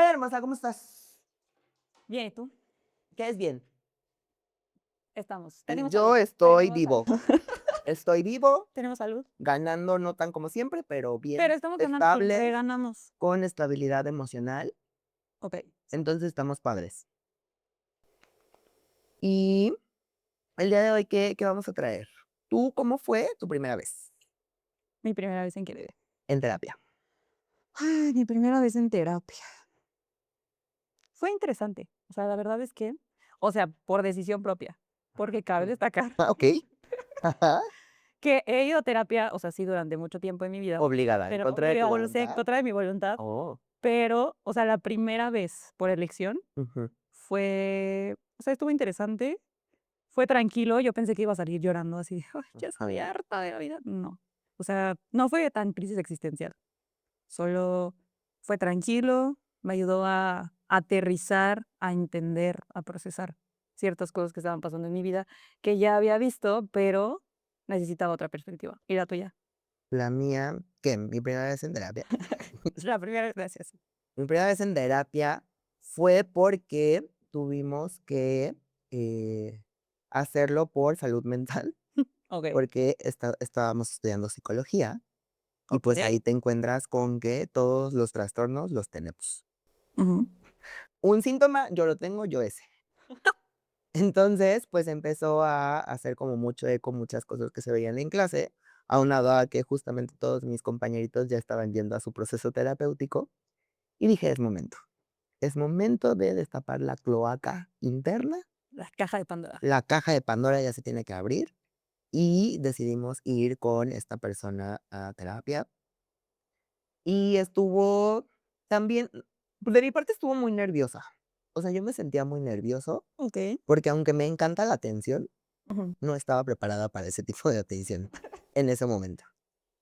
Hola, hermosa, ¿cómo estás? Bien, ¿y tú? ¿Qué es bien? Tenemos Yo salud, estoy tenemos salud. vivo. Estoy vivo, Tenemos salud, ganando no tan como siempre, pero pero bien, estamos ganando, siempre estable, ganamos. con estabilidad emocional. Okey, sí. Entonces estamos padres. Y el día de hoy, ¿qué vamos a traer? ¿Tú cómo fue tu primera vez Mi primera vez en qué bebé. en terapia? Ay, mi primera vez en terapia. Fue interesante. O sea, la verdad es que, o sea, por decisión propia, porque cabe destacar Ah, okey. Ajá. que he ido a terapia, o sea, sí, durante mucho tiempo en mi vida, Obligada, en pero contra de tu lo sé, en voluntad. contra de mi voluntad, Oh, pero, o sea, la primera vez por elección ujú. fue, o sea, estuvo interesante, fue tranquilo, yo pensé que iba a salir llorando así de: "Ay, ya estoy Ajá. harta de la vida". No, o sea, no fue tan crisis existencial, solo fue tranquilo, me ayudó a aterrizar, a entender, a procesar ciertas cosas que estaban pasando en mi vida, que ya había visto, pero necesitaba otra perspectiva. ¿Y la tuya? La mía, ¿qué? Mi primera vez en terapia. Es la primera vez, gracias. Mi primera vez en terapia fue porque tuvimos que, eh, hacerlo por salud mental, Okey, porque estábamos estudiando psicología, y pues okey. ahí te encuentras con que todos los trastornos los tenemos. Ujú. Un síntoma, yo lo tengo, yo ese. Entonces, pues empezó a hacer como mucho eco muchas cosas que se veían en clase, aunado a que justamente todos mis compañeritos ya estaban yendo a su proceso terapéutico, y dije: es momento de destapar la cloaca interna, La caja de Pandora. la caja de Pandora ya se tiene que abrir, y decidimos ir con esta persona a terapia. Y estuvo también, pues, de mi parte estuvo muy nerviosa. O sea, yo me sentía muy nervioso, Okey. porque aunque me encanta la atención, Ujú. no estaba preparada para ese tipo de atención en ese momento.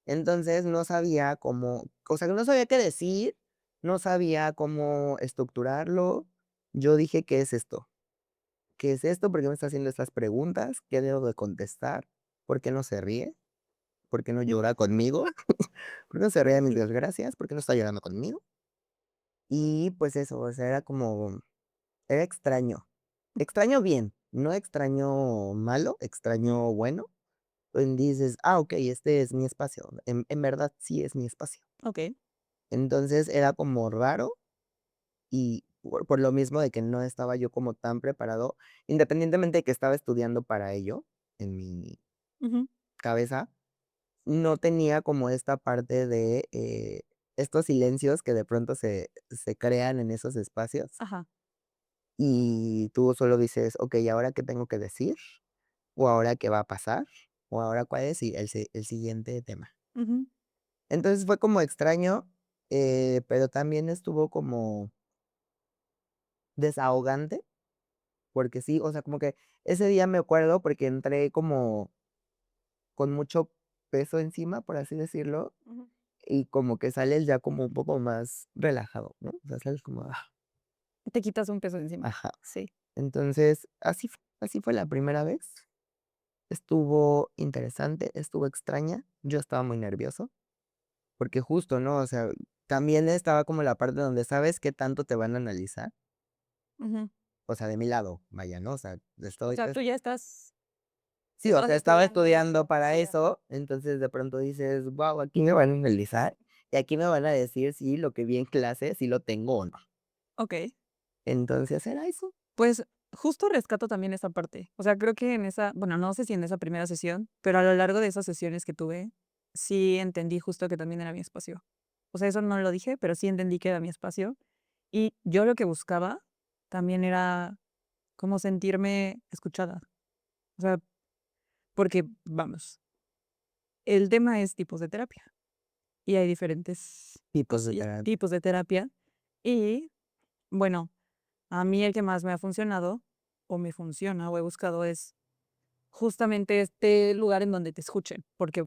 Entonces, no sabía cómo, o sea, no sabía qué decir, no sabía cómo estructurarlo. Yo dije: "¿Qué es esto? ¿Qué es esto? ¿Por qué me está haciendo estas preguntas? ¿Qué debo de contestar? ¿Por qué no se ríe? ¿Por qué no llora conmigo? ¿Por qué no se ríe de mis desgracias? ¿Por qué no está llorando conmigo?". Y pues eso, o sea, era como, era extraño. Extraño bien, no extraño malo, extraño bueno. Dices: "Ah, okey, este es mi espacio". En verdad sí es mi espacio. Okey. Entonces era como raro y por lo mismo de que no estaba yo como tan preparado, independientemente de que estaba estudiando para ello, en mi Ujú. cabeza, no tenía como esta parte de, estos silencios que de pronto se crean en esos espacios, Ajá. y tú solo dices: "Okey, ¿ahora qué tengo que decir? ¿O ahora qué va a pasar? ¿O ahora cuál es el siguiente tema?". Ujú. Entonces fue como extraño, pero también estuvo como desahogante, porque sí, o sea, como que ese día me acuerdo porque entré como con mucho peso encima, por así decirlo, Ujú. y como que sales ya como un poco más relajado, ¿no? O sea, sales como, Te quitas un peso de encima. ajá. Sí. Entonces, así fue la primera vez. Estuvo interesante, estuvo extraña. Yo estaba muy nervioso, porque justo, ¿no? O sea, también estaba como la parte donde sabes qué tanto te van a analizar. Ujú. O sea, de mi lado, vaya, ¿no? O sea, O estoy sea, tú ya sí, o estabas sea, estaba estudiando. estudiando para Sí, ajá. eso, entonces de pronto dices: "Guau, aquí me van a analizar, y aquí me van a decir si lo que vi en clase, si lo tengo o no". Okey. Entonces era eso. Pues, justo rescato también esa parte. O sea, creo que en esa, bueno, no sé si en esa primera sesión, pero a lo largo de esas sesiones que tuve, sí entendí justo que también era mi espacio. O sea, eso no lo dije, pero sí entendí que era mi espacio. Y yo lo que buscaba también era como sentirme escuchada. O sea, porque, vamos, el tema es tipos de terapia, y hay diferentes Tipos de terapia. tipos de terapia. Y, bueno, a mí el que más me ha funcionado, o me funciona, o he buscado es justamente este lugar en donde te escuchen, porque,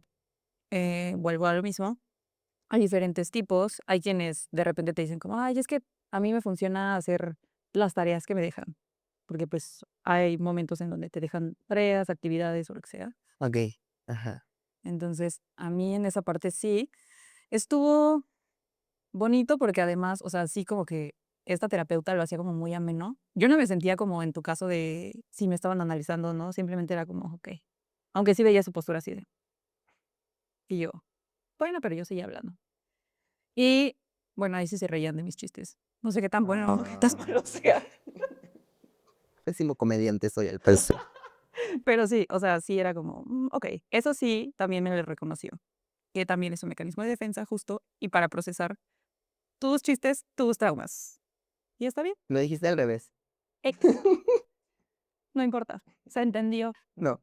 vuelvo a lo mismo, hay diferentes tipos, hay quienes de repente te dicen como: "Ay, es que a mí me funciona hacer las tareas que me dejan", porque, pues, hay momentos en donde te dejan tareas, actividades o lo que sea. Okey, ajá. Entonces, a mí en esa parte sí, estuvo bonito porque además, o sea, sí como que esta terapeuta lo hacía como muy ameno. Yo no me sentía como en tu caso de si me estaban analizando, ¿no? Simplemente era como, okey. Aunque sí veía su postura así de y yo, bueno, pero yo seguía hablando. Y bueno, ahí sí se reían de mis chistes. No sé qué tan bueno o qué tan malo sea. Pésimo comediante soy al parecer. Pero sí, o sea, sí era como, okey. Eso sí, también me lo reconoció, que también es un mecanismo de defensa justo y para procesar tus chistes, tus traumas. Y está bien, Lo dijiste al revés. equis, no importa. Se entendió, No,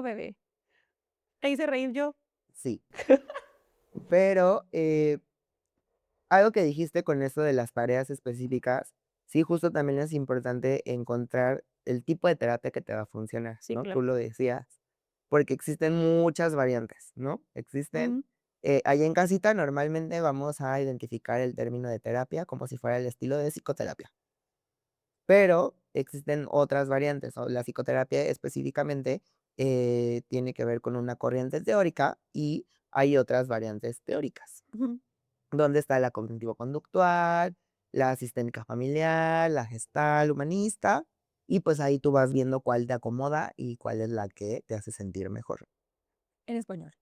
bebé. Te hice reír yo. sí. Pero, algo que dijiste con eso de las tareas específicas, sí, justo también es importante encontrar el tipo de terapia que te va a funcionar, Sí, ¿no? claro. Tú lo decías, porque existen muchas variantes, ¿no? Existen, Ujú, ahí en casita normalmente vamos a identificar el término de terapia como si fuera el estilo de psicoterapia, pero existen otras variantes, o la psicoterapia específicamente tiene que ver con una corriente teórica y hay otras variantes teóricas. ujú. ¿Dónde está la cognitivo-conductual, la sistémica familiar, la gestal humanista? Y pues ahí tú vas viendo cuál te acomoda y cuál es la que te hace sentir mejor. En español.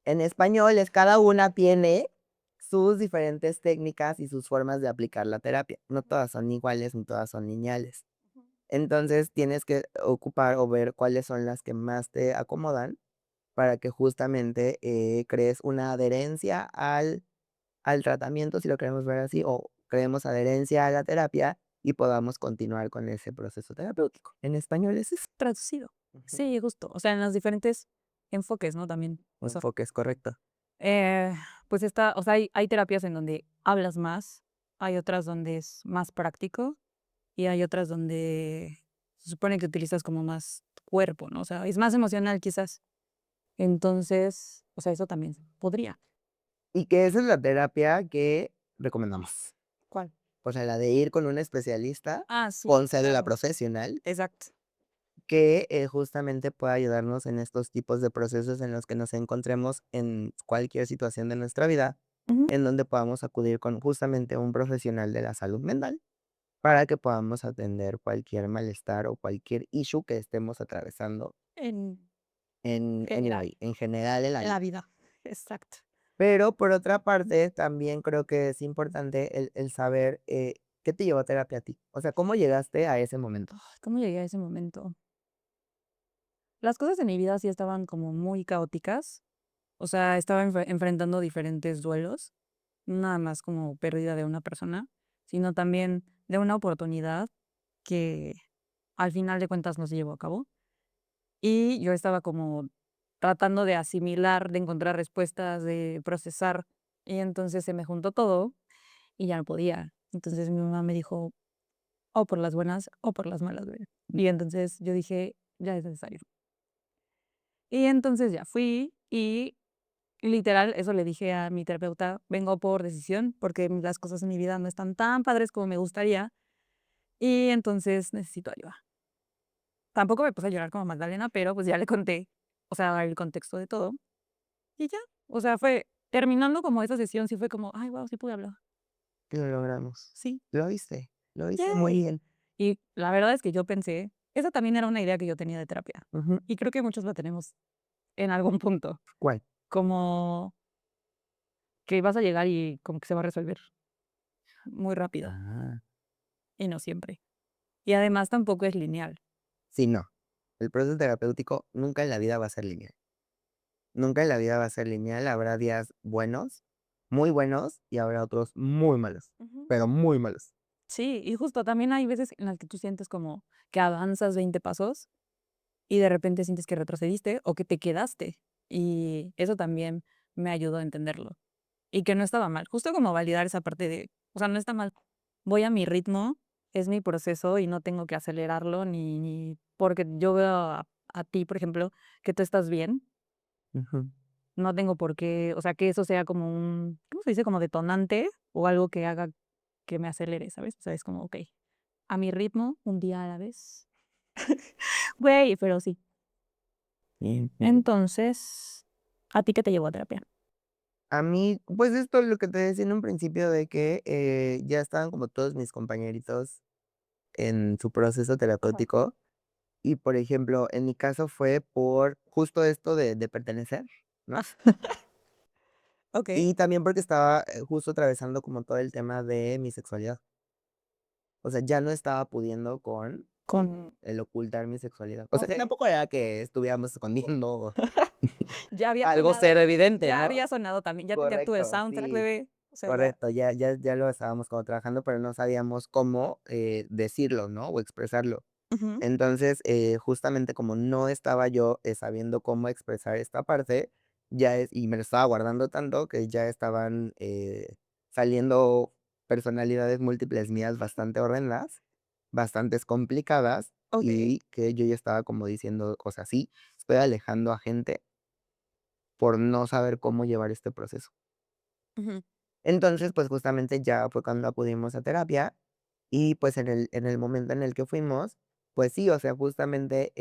En español es cada una tiene sus diferentes técnicas y sus formas de aplicar la terapia. No todas son iguales ni todas son lineales. Ujú. Entonces tienes que ocupar o ver cuáles son las que más te acomodan para que justamente crees una adherencia al tratamiento, si lo queremos ver así, o creemos adherencia a la terapia y podamos continuar con ese proceso terapéutico. En español es eso. Traducido. Ujú. Sí, justo. O sea, en los diferentes enfoques, ¿no? También. Un O sea, enfoque es correcto. eh, pues está, o sea, hay terapias en donde hablas más, hay otras donde es más práctico y hay otras donde se supone que utilizas como más tu cuerpo, ¿no? O sea, es más emocional quizás. Entonces, o sea, eso también podría. Y que esa es la terapia que recomendamos. ¿Cuál? O sea, la de ir con un especialista Ah, sí, con cédula claro. profesional Exacto. que justamente pueda ayudarnos en estos tipos de procesos en los que nos encontremos en cualquier situación de nuestra vida, Ujú. en donde podamos acudir con justamente un profesional de la salud mental para que podamos atender cualquier malestar o cualquier issue que estemos atravesando En en la general, vi en general en la en la vida. vida. Exacto. Pero, por otra parte, también creo que es importante el saber, ¿qué te llevó a terapia a ti? O sea, ¿cómo llegaste a ese momento? ¿Cómo llegué a ese momento? Las cosas en mi vida sí estaban como muy caóticas. O sea, estaba enfrentando diferentes duelos, no nada más como pérdida de una persona, sino también de una oportunidad que al final de cuentas no se llevó a cabo. Y yo estaba como tratando de asimilar, de encontrar respuestas, de procesar. Y entonces se me juntó todo y ya no podía. Entonces mi mamá me dijo, o por las buenas o por las malas, güey. Y entonces yo dije, ya es necesario. Y entonces ya fui y literal, eso le dije a mi terapeuta, vengo por decisión, porque las cosas en mi vida no están tan padres como me gustaría, y entonces necesito ayuda. Tampoco me puse a llorar como Magdalena, pero pues ya le conté, o sea, el contexto de todo, y ya. O sea, fue terminando como esa sesión, sí fue como, ay, wow, sí pude hablar. Lo logramos. Sí, Lo viste muy yay. bien. Y la verdad es que yo pensé, esa también era una idea que yo tenía de terapia, Ujú. y creo que muchos la tenemos en algún punto, ¿Cuál? como que vas a llegar y como que se va a resolver muy rápido, Ah, y no siempre. Y además tampoco es lineal. sí, no. El proceso terapéutico nunca en la vida va a ser lineal. Nunca en la vida va a ser lineal. Habrá días buenos, y habrá otros muy malos, Ujú. pero muy malos. Sí, y justo también hay veces en las que tú sientes como que avanzas 20 pasos y de repente sientes que retrocediste o que te quedaste. Y eso también me ayudó a entenderlo. Y que no estaba mal. Justo como validar esa parte de, o sea, no está mal. Voy a mi ritmo, es mi proceso y no tengo que acelerarlo ni porque yo veo a ti, por ejemplo, que tú estás bien. Ujú. No tengo por qué, o sea, que eso sea como un, ¿cómo se dice? Como detonante o algo que haga que me acelere, ¿sabes? O sea, es como, okey, a mi ritmo, un día a la vez. Güey, pero sí. Ujú. Entonces, ¿a ti qué te llevó a terapia? A mí, pues, esto lo que te decía en un principio de que, ya estaban como todos mis compañeritos en su proceso Ajá. terapéutico. Y, por ejemplo, en mi caso fue por justo esto de pertenecer, ¿no? Okey. Y también porque estaba, justo atravesando como todo el tema de mi sexualidad. O sea, ya no estaba pudiendo con Con el ocultar mi sexualidad. O sea, okey. tampoco era que estuviéramos escondiendo Ya había algo sonado cero evidente, ya ¿no? había sonado también, ya tuve Correcto, soundtrack, sí, bebé, o sea, ya. correcto, ya lo estábamos como trabajando, pero no sabíamos cómo, decirlo, ¿no? O expresarlo. Ujú. Entonces, justamente como no estaba yo, sabiendo cómo expresar esta parte, y me lo estaba guardando tanto que ya estaban, saliendo personalidades múltiples mías bastante horrendas, bastantes complicadas, Okey. y que yo ya estaba como diciendo, o sea, sí, estoy alejando a gente por no saber cómo llevar este proceso. Ujú. Entonces, pues, justamente ya fue cuando acudimos a terapia y, pues, en el momento en el que fuimos, pues sí, o sea, justamente,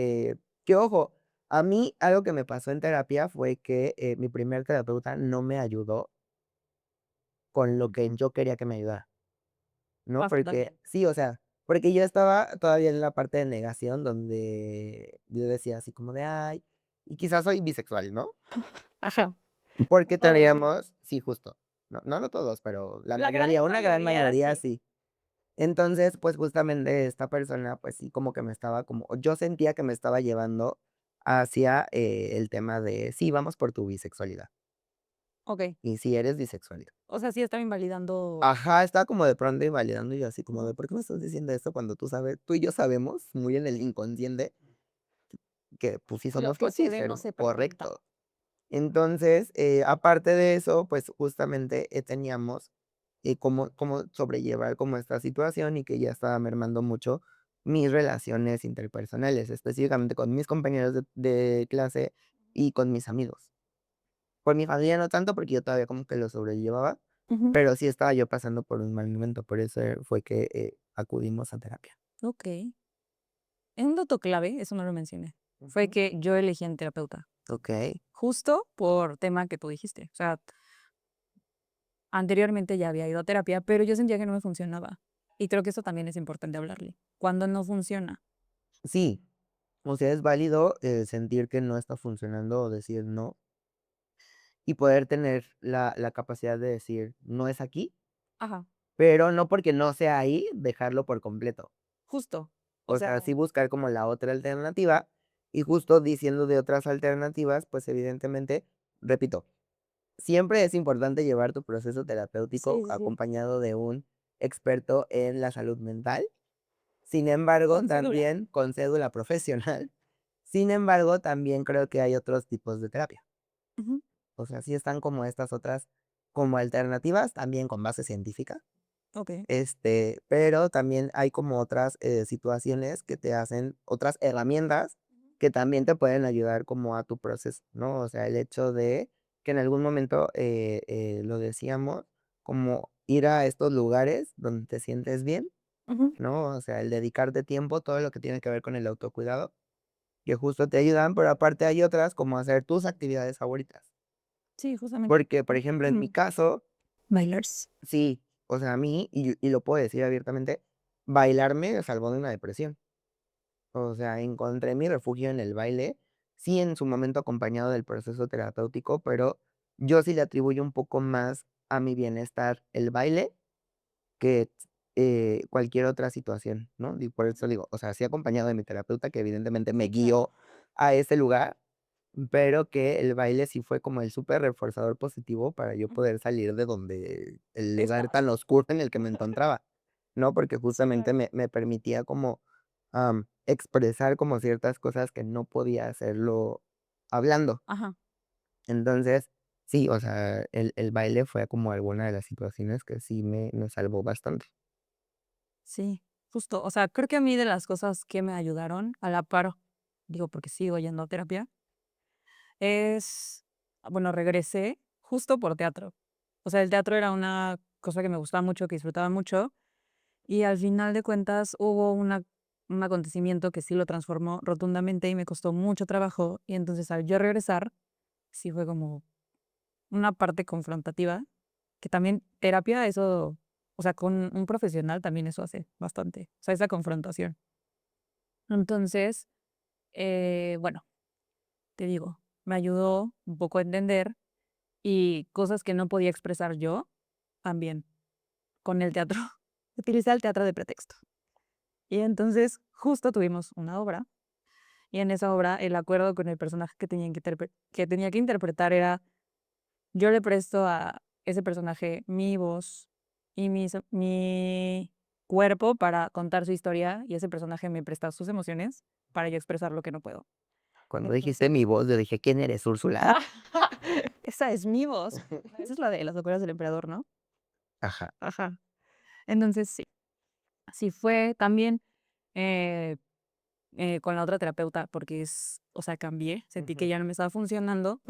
que ojo, a mí algo que me pasó en terapia fue que, mi primer terapeuta no me ayudó con lo que yo quería que me ayudara, ¿no? Pasa Porque también. sí, o sea, porque yo estaba todavía en la parte de negación donde yo decía así como de: "Ay, y quizás soy bisexual", ¿no? Ajá. Porque Todos. traíamos sí, justo, no todos, pero la La gran mayoría, una gran mayoría, mayoría sí. sí. Entonces, pues, justamente esta persona, pues sí, como que me estaba como yo sentía que me estaba llevando hacia, el tema de: "Sí, vamos por tu bisexualidad, Okey. y sí eres bisexual". O sea, sí estaba invalidando. Ajá, estaba como de pronto invalidando, y yo así como Ujú. de: "¿Por qué me estás diciendo esto cuando tú y yo sabemos, muy en el inconsciente, que, pues, sí Lo somos, que pues, puede no cis-hetero?". se pregunta. Correcto. Entonces, aparte de eso, pues, justamente, teníamos, cómo sobrellevar como esta situación y que ya estaba mermando mucho mis relaciones interpersonales, específicamente con mis compañeros de clase y con mis amigos. Con mi familia no tanto, porque yo todavía como que lo sobrellevaba, Ujú. pero sí estaba yo pasando por un mal momento, por eso fue que, acudimos a terapia. Okey. Un dato clave, eso no lo mencioné, fue Ujú. que yo elegí en terapeuta, Okey. justo por tema que tú dijiste. O sea, anteriormente ya había ido a terapia, pero yo sentía que no me funcionaba. Y creo que eso también es importante hablarle. Cuando no funciona. Sí, o sea, es válido, sentir que no está funcionando o decir no. Y poder tener la capacidad de decir: "No es aquí", Ajá, pero no porque no sea ahí, dejarlo por completo. justo. O O sea, sí sea, buscar como la otra alternativa, y justo diciendo de otras alternativas, pues, evidentemente, repito, siempre es importante llevar tu proceso sí, terapéutico sí, sí. acompañado de un experto en la salud mental. Sin embargo, Con cédula. también con cédula profesional. Sin embargo, también creo que hay otros tipos de terapia. Ujú. O sea, sí están como estas otras, como alternativas, también con base científica, Okey. pero también hay como otras, situaciones que te hacen otras herramientas que también te pueden ayudar como a tu proceso, ¿no? O sea, el hecho de que en algún momento, lo decíamos, como ir a estos lugares donde te sientes bien, Ujú. ¿no? O sea, el dedicarte tiempo, todo lo que tiene que ver con el autocuidado, que justo te ayudan, pero aparte hay otras, como hacer tus actividades favoritas. Sí, justamente. Porque, por ejemplo, en mi Ujú. caso, Bailars. sí, o sea, a mí, y lo puedo decir abiertamente, bailar me salvó de una depresión. O sea, encontré mi refugio en el baile, sí, en su momento acompañado del proceso terapéutico, pero yo sí le atribuyo un poco más a mi bienestar el baile que, cualquier otra situación, ¿no? Y por eso digo, o sea, sí acompañado de mi terapeuta, que evidentemente me Sí, claro. guió a ese lugar, pero que el baile sí fue como el súper reforzador positivo para yo Ujú. poder salir de donde el lugar Estabas. tan oscuro en el que me encontraba, ¿no? Porque Sí, justamente claro. me permitía como, expresar como ciertas cosas que no podía hacerlo hablando. Ajá. Entonces, sí, o sea, el baile fue como alguna de las situaciones que sí me salvó bastante. Sí, justo. O sea, creo que a mí de las cosas que me ayudaron a la par, digo, porque sigo yendo a terapia, es, bueno, regresé justo por teatro. O sea, el teatro era una cosa que me gustaba mucho, que disfrutaba mucho, y al final de cuentas hubo un acontecimiento que sí lo transformó rotundamente y me costó mucho trabajo. Y entonces al yo regresar, sí fue como, una parte confrontativa, que también terapia, eso, o sea, con un profesional también eso hace bastante, o sea, esa confrontación. Entonces, bueno, te digo, me ayudó un poco a entender y cosas que no podía expresar yo también con el teatro. Utilicé el teatro de pretexto. Y entonces justo tuvimos una obra y en esa obra el acuerdo con el personaje que tenía que interpretar era yo le presto a ese personaje mi voz y mi cuerpo para contar su historia y ese personaje me presta sus emociones para yo expresar lo que no puedo. Cuando dijiste Entonces, mi voz, yo dije: "¿Quién eres, Úrsula?". esa es mi voz. Esa es la de las locuras del emperador, ¿no? Ajá. Ajá. Entonces sí, sí fue también eh, con la otra terapeuta porque o sea, cambié, sentí que Ujú. ya no me estaba funcionando.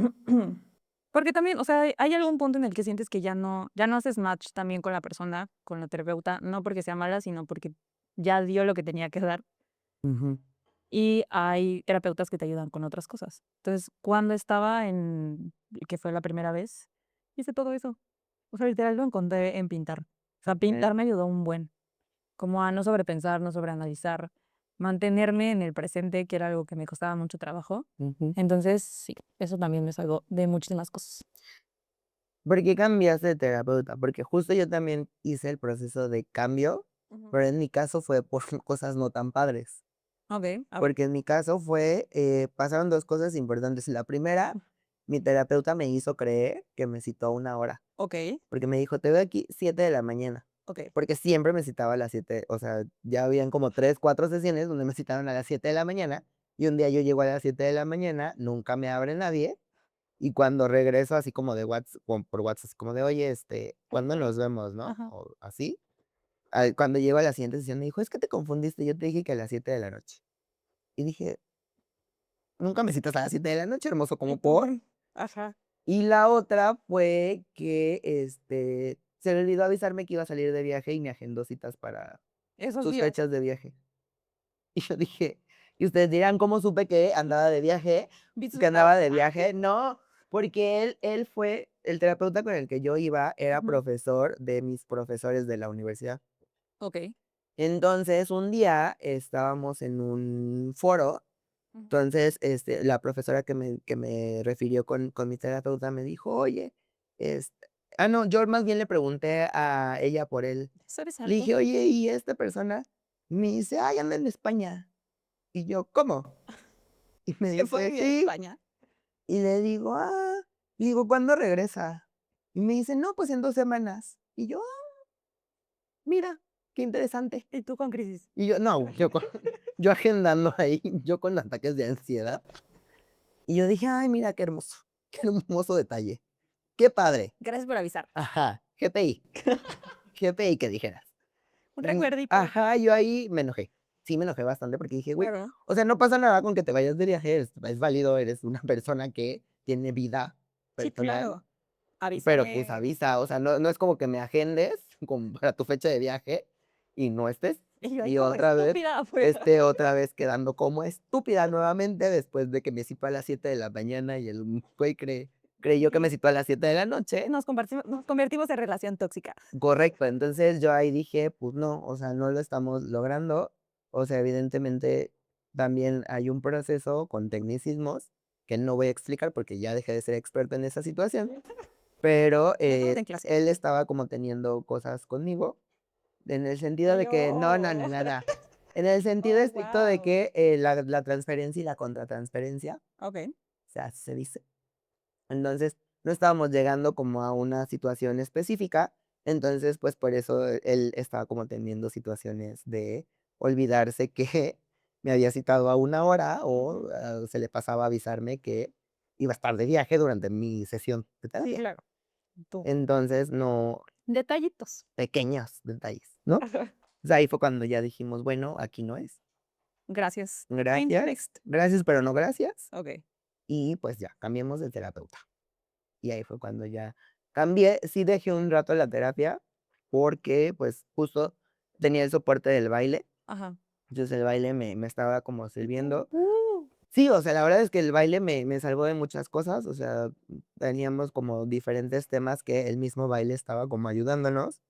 Porque también, o sea, hay algún punto en el que sientes que ya no haces match también con la persona, con la terapeuta, no porque sea mala, sino porque ya dio lo que tenía que dar. Ujú. Y hay terapeutas que te ayudan con otras cosas. Entonces, cuando estaba que fue la primera vez, hice todo eso. O sea, literal lo encontré en pintar. O sea, pintar me ayudó un buen, como a no sobrepensar, no sobreanalizar, mantenerme en el presente, que era algo que me costaba mucho trabajo. Ujú. Entonces, sí, eso también me salvó de muchísimas cosas. ¿Por qué cambiaste de terapeuta? Porque justo yo también hice el proceso de cambio, Ujú. pero en mi caso fue por cosas no tan padres. Okey, a ver. Porque en mi caso fue, pasaron 2 cosas importantes. La primera, mi terapeuta me hizo creer que me citó a 1 hora, Okey, porque me dijo: "Te veo aquí 7 de la mañana", okey. porque siempre me citaba a las 7, o sea, ya habían como 3 4 sesiones donde me citaron a las 7 de la mañana, y un día yo llego a las 7 de la mañana, nunca me abre nadie, y cuando regreso así como de por WhatsApp, así como de: "Oye, ¿cuándo nos vemos?", ¿no? Ajá. O así. Cuando llego a la siguiente sesión me dijo: "Es que te confundiste, yo te dije que a las 7 de la noche". Y dije: "Nunca me citas a las 7 de la noche, hermoso, ¿Y ¿cómo tú? por?". Ajá. Y la otra fue que, se le olvidó avisarme que iba a salir de viaje y me agendó citas para Esos sus días. fechas de viaje. Y yo dije y ustedes dirán: "¿Cómo supe que andaba de viaje?". Vi sus Que andaba estados. de viaje. No, porque él fue el terapeuta con el que yo iba era Ujú. profesor de mis profesores de la universidad. Okey. Entonces, un día estábamos en un foro. Ujú. Entonces, la profesora que me refirió con mi terapeuta me dijo: "Oye, no, yo más bien le pregunté a ella por él. ¿Sabes Le algo? dije: "Oye, ¿y esta persona?". Y me dice: "Ay, anda en España". Y yo: "¿Cómo?". Y me Se fue a dice: vivir a "Sí". España. Y le digo: "Ah". Le digo: "¿Cuándo regresa?". Y me dice: "No, pues en 2 semanas". Y yo: "Ah, mira, qué interesante". Y tú con crisis. Y yo no, yo agendando ahí, yo con ataques de ansiedad. Y yo dije: "Ay, mira qué hermoso, qué hermoso detalle, qué padre". Gracias por avisar. Ajá, GPI, GPI que dijeras. Un recuerdito. Ajá, yo ahí me enojé. Sí, me enojé bastante porque dije: "Güey, Claro. o sea, no pasa nada con que te vayas de viaje, es válido, eres una persona que tiene vida Sí, personal, claro. pero, pues, Avísame. avisa". O sea, no es como que me agendes como para tu fecha de viaje y no estés. Y yo ahí Y como otra vez, estúpida afuera. otra vez quedando como estúpida nuevamente después de que me citó a las 7 de la mañana y el güey creyó que me citó a las 7 de la noche. Nos convertimos en relación tóxica. Correcto, entonces yo ahí dije: "Pues no, o sea, no lo estamos logrando". O sea, evidentemente también hay un proceso con tecnicismos que no voy a explicar porque ya dejé de ser experto en esa situación, pero, Ya estamos en clase. él estaba como teniendo cosas conmigo, en el sentido Y de que no, no, yo. no, no. En el sentido Oh, estricto de guau. que, la transferencia y la contratransferencia, Okey. o sea, así se dice. Entonces, no estábamos llegando como a una situación específica, entonces, pues, por eso él estaba como teniendo situaciones de olvidarse que me había citado a 1 hora o, Ujú. se le pasaba a avisarme que iba a estar de viaje durante mi sesión de Sí, terapia. claro. Tú. Entonces, no Detallitos. pequeños detalles, ¿no? Ajá. Pues, ahí fue cuando ya dijimos: "Bueno, aquí no es. Gracias. Change Gracias, next. gracias, pero no gracias". Okey. Y, pues, ya, cambiemos de terapeuta. Y ahí fue cuando ya cambié. Sí dejé un rato la terapia porque, pues, justo tenía el soporte del baile. Ajá. Entonces, el baile me estaba como sirviendo. Uh. Sí, o sea, la verdad es que el baile me salvó de muchas cosas, o sea, teníamos como diferentes temas que el mismo baile estaba como ayudándonos,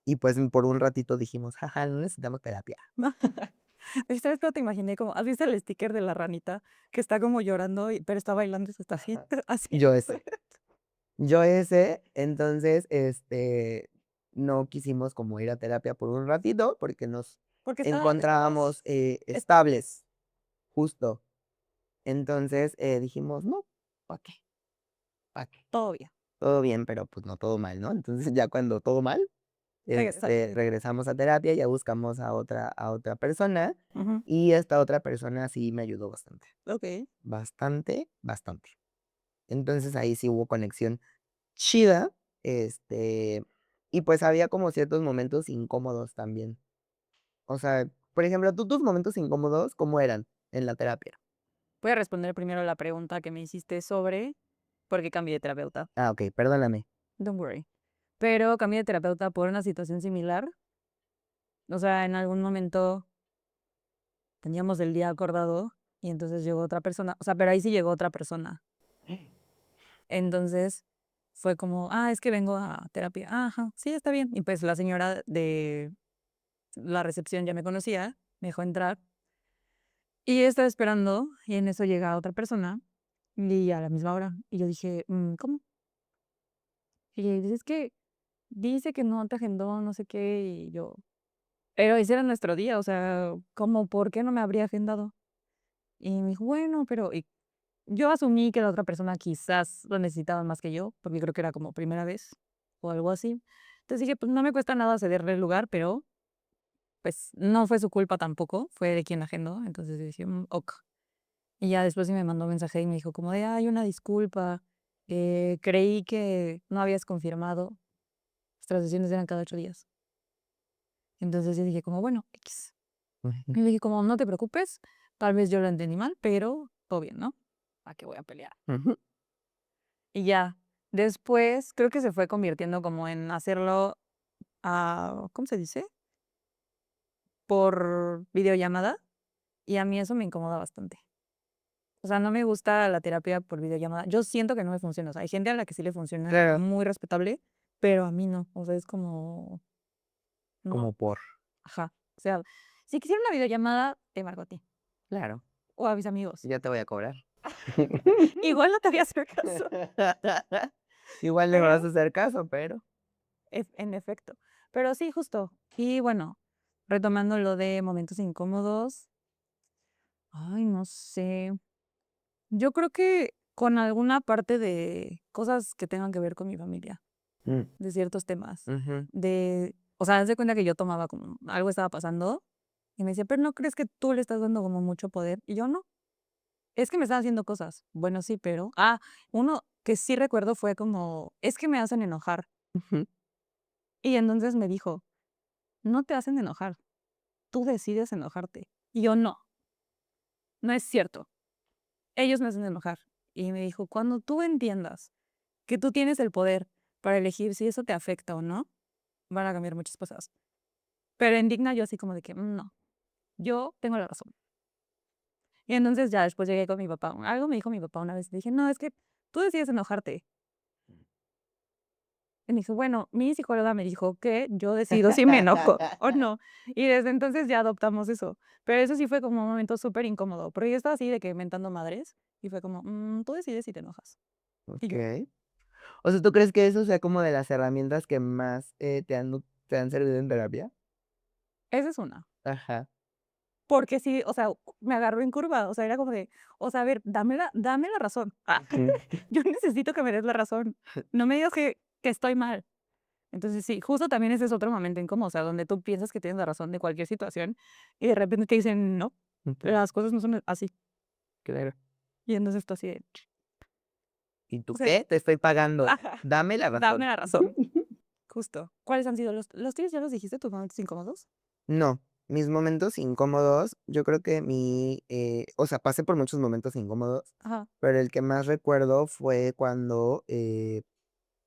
y pues, por un ratito dijimos: "Jaja, no necesitamos terapia". Oye, ¿sabes cómo te imaginé? Como, ¿has visto el sticker de la ranita que está como llorando pero está bailando y se está así? Ajá. Así. Yo ese. Yo ese, entonces, no quisimos como ir a terapia por un ratito, porque nos Porque estabas encontrábamos, es estables, justo. Entonces, dijimos: "No, ¿para qué? ¿Para qué? todo bien. Todo bien, pero, pues, no todo mal", ¿no? Entonces, ya cuando todo mal, Regresaste. regresamos a terapia, ya buscamos a otra persona, Ujú. y esta otra persona sí me ayudó bastante, Okey. bastante, bastante. Entonces, ahí sí hubo conexión chida, este, y pues había como ciertos momentos incómodos también. O sea, por ejemplo, tú tus momentos incómodos, ¿cómo eran en la terapia? Voy a responder primero la pregunta que me hiciste sobre por qué cambié de terapeuta. Ah, okey, perdóname. Don't worry. Pero cambié de terapeuta por una situación similar. O sea, en algún momento teníamos el día acordado y entonces llegó otra persona, o sea, pero ahí sí llegó otra persona. Entonces fue como, es que vengo a terapia. Ajá, sí, está bien. Y pues la señora de la recepción ya me conocía, me dejó entrar y yo estaba esperando y en eso llega otra persona y a la misma hora. Y yo dije, ¿cómo? Y dice, es que dice que no te agendó, no sé qué, y yo, pero ese era nuestro día, o sea, ¿cómo por qué no me habría agendado? Y me dijo, bueno, pero y yo asumí que la otra persona quizás lo necesitaba más que yo, porque creo que era como primera vez o algo así. Entonces dije, pues no me cuesta nada cederle el lugar, pero pues no fue su culpa tampoco, fue de quien agendó. Entonces dije, ok. Y ya después sí me mandó un mensaje y me dijo como de, ay, una disculpa, creí que no habías confirmado, nuestras sesiones eran cada 8 días. Entonces yo dije como, bueno, X. Ujú, Y le dije como, no te preocupes, tal vez yo lo entendí mal, pero todo bien, ¿no? ¿A qué voy a pelear? ujú. Y ya, después creo que se fue convirtiendo como en hacerlo ¿cómo se dice? Por videollamada, y a mí eso me incomoda bastante. O sea, no me gusta la terapia por videollamada. Yo siento que no me funciona. O sea, hay gente a la que sí le funciona Claro, muy respetable, pero a mí no. O sea, es como, no, como por ajá. O sea, si quisiera una videollamada, te marco a ti claro, o a mis amigos. ya te voy a cobrar. Igual no te voy a hacer caso, Igual le vas pero a hacer caso, pero en efecto. Pero sí, justo. Y bueno, retomando lo de momentos incómodos, ay, no sé. Yo creo que con alguna parte de cosas que tengan que ver con mi familia, mm, de ciertos temas, ujú, o sea, haz de cuenta que yo tomaba como algo estaba pasando y me decía, pero ¿no crees que tú le estás dando como mucho poder? Y yo no, es que me están haciendo cosas. Bueno, sí, pero, uno que sí recuerdo fue como, es que me hacen enojar. ujú, Y entonces me dijo, no te hacen enojar, tú decides enojarte. Y yo no, no es cierto. Ellos me hacen enojar. Y me dijo, cuando tú entiendas que tú tienes el poder para elegir si eso te afecta o no, van a cambiar muchas cosas. Pero indigna yo así como de que, no, yo tengo la razón. Y entonces ya después llegué con mi papá. Algo me dijo mi papá una vez. Le dije, no, es que tú decides enojarte. Y me dijo, bueno, mi psicóloga me dijo que yo decido si me enojo o no. Y desde entonces ya adoptamos eso. Pero eso sí fue como un momento súper incómodo. Porque yo estaba así de que mentando madres. Y fue como, tú decides si te enojas. Y yo, okey. O sea, ¿tú crees que eso sea como de las herramientas que más, te han servido en terapia? esa es una. Ajá. Porque sí, o sea, me agarró en curva, o sea, era como de, o sea, a ver, dame la razón. Ujú. Yo necesito que me des la razón. No me digas que estoy mal. Entonces, sí, justo también ese es otro momento incómodo, o sea, donde tú piensas que tienes la razón de cualquier situación y de repente te dicen: "No, Ujú, las cosas no son así". claro. Y entonces tú así de, ¿Y tú o sea, qué? Te estoy pagando. ajá, Dame la dame razón. la razón. Justo. ¿Cuáles han sido los tuyos? ¿Ya los dijiste, tus momentos incómodos? No, mis momentos incómodos, yo creo que o sea, pasé por muchos momentos incómodos, Ajá. pero el que más recuerdo fue cuando,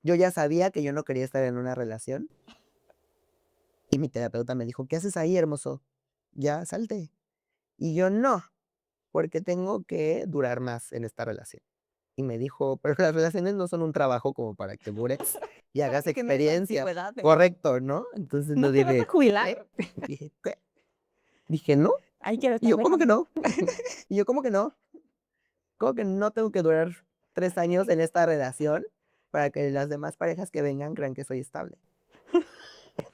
yo ya sabía que yo no quería estar en una relación y mi terapeuta me dijo: "¿Qué haces ahí, hermoso? Ya salte". Y yo: "No". porque tengo que durar más en esta relación. Y me dijo: "Pero las relaciones no son un trabajo como para que dures y hagas Que no es experiencia". antigüedad, Correcto, ¿no? Entonces ¿no yo te vas a dije: jubilar? "¿Qué?". Dije: "¿Qué?". Dije: "¿No?". Ahí quiero Y estar, yo: "¿Cómo que déjame. no?". Y yo: "¿Cómo que no? ¿Cómo que no tengo que durar 3 años en esta relación para que las demás parejas que vengan crean que soy estable?".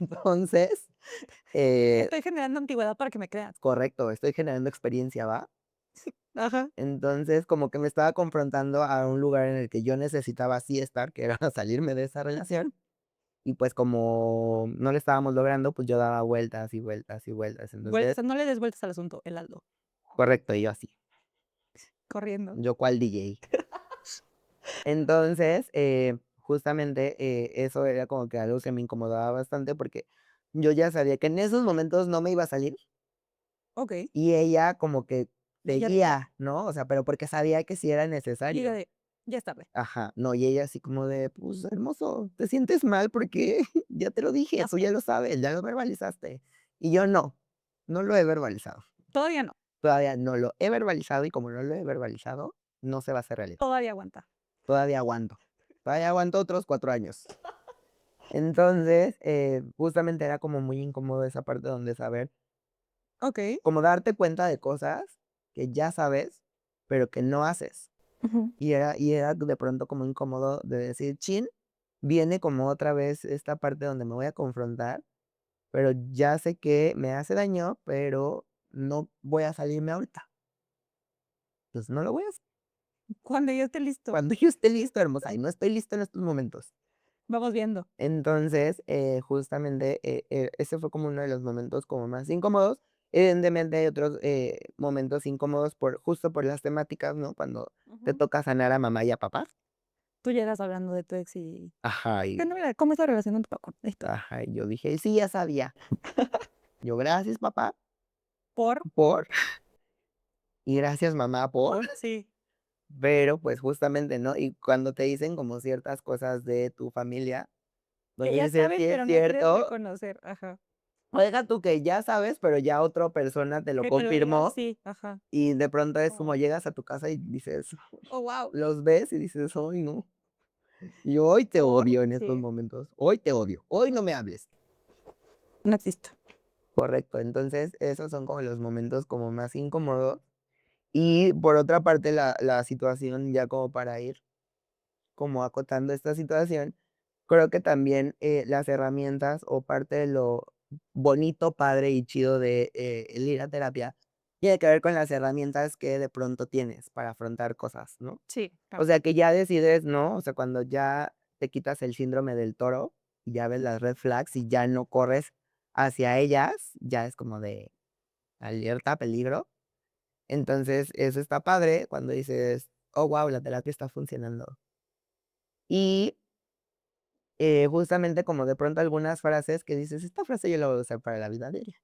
Entonces, eh, Estoy generando antigüedad para que me creas. correcto, estoy generando experiencia, ¿va? Ajá. Entonces, como que me estaba confrontando a un lugar en el que yo necesitaba sí estar, que era salirme de esa relación, y pues como no lo estábamos logrando, pues yo daba vueltas y vueltas y vueltas. O Entonces, sea, no le des vueltas al asunto, el Aldo, correcto, y yo así, corriendo. yo cual DJ. Entonces, justamente, eso era como que algo que me incomodaba bastante porque yo ya sabía que en esos momentos no me iba a salir Okey. y ella como que Y ella de seguía, ¿no? O sea, pero porque sabía que sí era y ella necesario. de: "Ya es tarde, Ajá, no, y ella así como de: "Pues, hermoso, ¿te sientes mal? Porque ya te lo dije, ya tú sé". ya lo sabes, ya lo verbalizaste". Y yo no, no lo he verbalizado. Todavía no, Todavía no lo he verbalizado y como no lo he verbalizado, no se va a hacer realidad. todavía aguanta. Todavía aguanto. Todavía aguanto otros 4 años. Entonces, justamente era como muy incómodo esa parte donde saber, Okey. como darte cuenta de cosas que ya sabes, pero que no haces. Ujú. Y era de pronto como incómodo de decir: "Chin, viene como otra vez esta parte donde me voy a confrontar, pero ya sé que me hace daño, pero no voy a salirme ahorita. Pues no lo voy a hacer. Cuando ya esté listo, Cuando yo esté listo, hermosa, y no estoy listo en estos momentos". vamos viendo. Entonces, justamente, ese fue como uno de los momentos como más incómodos. Evidentemente, hay otros, momentos incómodos justo por las temáticas, ¿no? Cuando te Ujú. toca sanar a mamá y a papá. Tú llegas hablando de tu ex y: Ajá, "¿Qué onda? Mira, ¿cómo es la relación con tu papá con esto?". y yo dije: "Sí, ya sabía". Yo: "Gracias, papá, ¿Por? por, y gracias, mamá, por". Sí. Pero, pues, justamente, ¿no? Y cuando te dicen como ciertas cosas de tu familia, Que donde ya dices: sabes, "Sí es pero no quieres cierto", reconocer. Ajá. o deja tú que ya sabes, pero ya otra persona te lo Que te lo diga, confirmó, sí, ajá. y de pronto es como Como, llegas a tu casa y dices oh, guau, los ves y dices: "Ay, no, yo hoy te ¿por? odio en estos Sí, momentos, hoy te odio, hoy no me hables". no existo. Correcto, entonces, esos son como los momentos como más incómodos. Y por otra parte, la situación ya como para ir como acotando esta situación, creo que también, las herramientas o parte de lo bonito, padre y chido de, el ir a terapia, tiene que ver con las herramientas que de pronto tienes para afrontar cosas, ¿no? Sí, O claro. sea, que ya decides, ¿no? O sea, cuando ya te quitas el síndrome del toro, y ya ves las red flags y ya no corres hacia ellas, ya es como de alerta, peligro. Entonces, eso está padre cuando dices: "Oh, guau, la terapia está funcionando". Y, justamente como de pronto algunas frases que dices: "Esta frase yo la voy a usar para la vida diaria".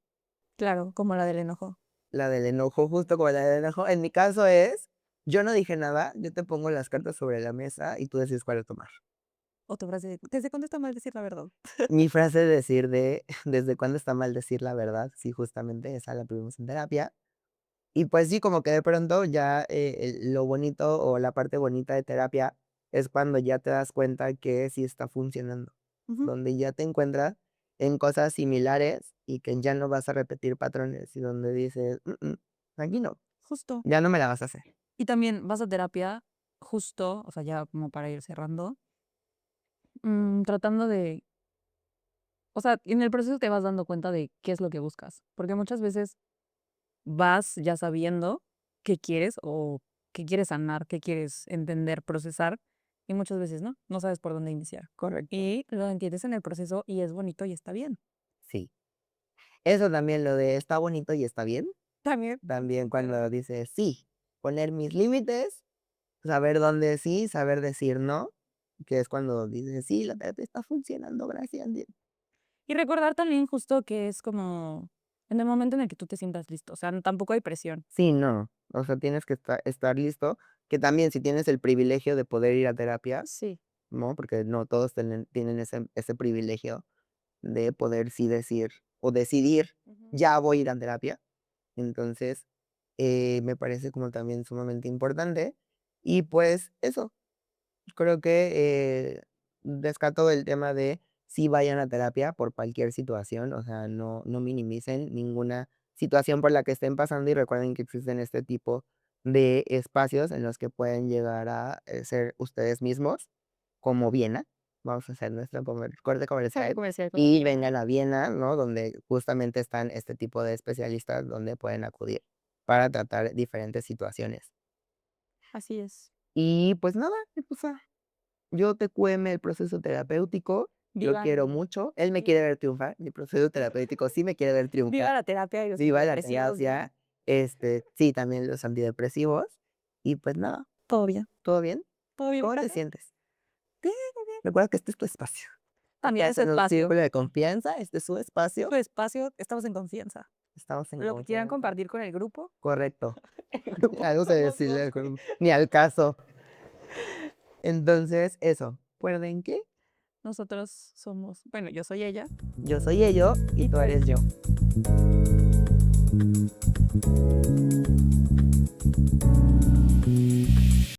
Claro, como la del enojo. La del enojo, justo como la del enojo. En mi caso es: yo no dije nada, yo te pongo las cartas sobre la mesa y tú decides cuál tomar. O tu frase de: "¿Desde cuándo está mal decir la verdad?". Mi frase de decir de: "¿Desde cuándo está mal decir la verdad?". Sí, justamente esa la aprendimos en terapia. Y pues sí, como que de pronto ya, lo bonito o la parte bonita de terapia es cuando ya te das cuenta que sí está funcionando, Ujú, donde ya te encuentras en cosas similares y que ya no vas a repetir patrones y donde dices: aquí no, justo. ya no me la vas a hacer". Y también vas a terapia justo, o sea, ya como para ir cerrando, tratando de o sea, en el proceso te vas dando cuenta de qué es lo que buscas, porque muchas veces vas ya sabiendo qué quieres o qué quieres sanar, qué quieres entender, procesar, y muchas veces no sabes por dónde iniciar. Correcto, Y lo entiendes en el proceso y es bonito y está bien. sí. Eso también, lo de está bonito y está bien, También, también pero cuando dices sí, poner mis límites, saber dónde sí, saber decir no, que es cuando dices: "Sí, la terapia está funcionando, gracias". y recordar también justo que es como en el momento en el que tú te sientas listo, o sea, tampoco hay presión. Sí, no, o sea, tienes que estar listo, que también si tienes el privilegio de poder ir a terapia, Sí. ¿no? Porque no todos tienen ese privilegio de poder sí decir o decidir: Ujú. "Ya voy a ir a terapia". Entonces, me parece como también sumamente importante. Y pues eso, creo que, rescato el tema de sí vayan a terapia por cualquier situación, o sea, no minimicen ninguna situación por la que estén pasando y recuerden que existen este tipo de espacios en los que pueden llegar a, ser ustedes mismos, como Viena. Vamos a hacer nuestro corte comercial Comercial. y vengan a Viena, ¿no? Donde justamente están este tipo de especialistas donde pueden acudir para tratar diferentes situaciones. Así es. Y pues nada, o sea, yo TQM el proceso terapéutico, lo quiero Vivan mucho. Él me sí. quiere ver triunfar, mi proceso terapéutico sí me quiere ver Viva triunfar. la terapia y los Viva la antidepresivos, viva. terapia, sí, también los antidepresivos. Y pues nada, Todo bien, ¿todo bien? todo bien ¿Cómo por te acá. sientes? Bien, bien, bien. Recuerda que este es tu espacio. También es Estás en un espacio, círculo de confianza, este es su su espacio, espacio, estamos en confianza. estamos en Lo que quieran confianza. compartir con el grupo, Correcto. el grupo Algo que somos decirle al dos. grupo, ni al caso. Entonces, eso. ¿Recuerden que Nosotros somos, bueno, yo soy ella. yo soy ello y tú eres yo?